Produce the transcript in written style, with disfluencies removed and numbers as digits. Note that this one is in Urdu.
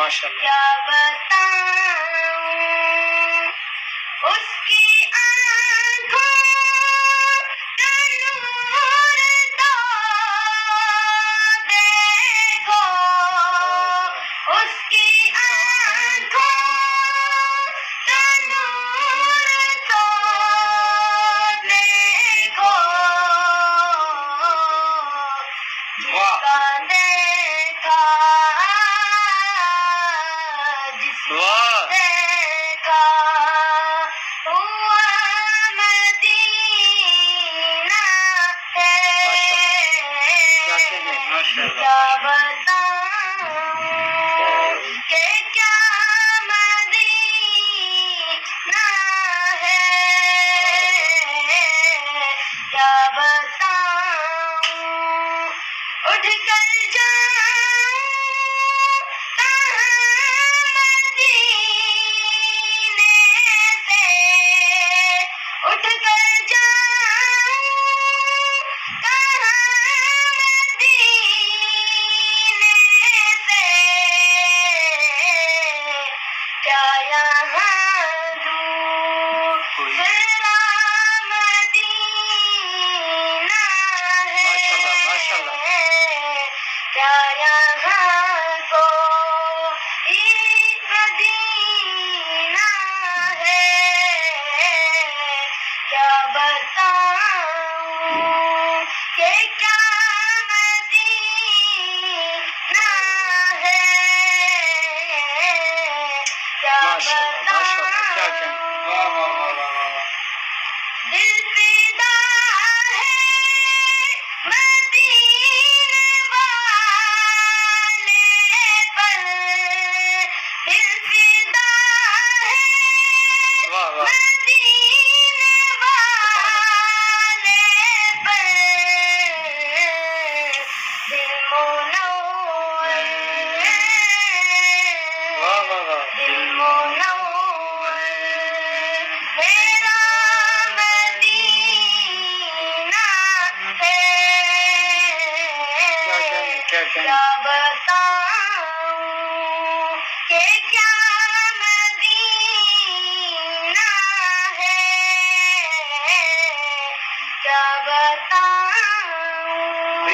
ماشاء اللہ کیا بتاؤں اس کی آنکھوں کا نور تو دیکھو، اس کی آنکھوں کا نور تو دیکھو، جس کا دیکھا جس کا دیکھا ہوا مدینہ ہے، کیا بتاؤں کہ کیا مدینہ ہے، کیا بتاؤں اٹھ کر جاؤں کہاں مدینے سے، اٹھ کر جاؤں کہاں مدینے سے، کیا یہاں دوسرا مدینہ ہے، کیا یہاں کوئی مدینہ ہے، کیا بتاؤں کہ کیا مدینہ ہے، کیا بتاؤں دل فدا ہے مدینے والے پر، دل فدا ہے مدینے والے پر، دل منور دل منور میرا مدینہ ہے، کیا بتاؤں کہ کیا مدینہ ہے، کیا بتاؤں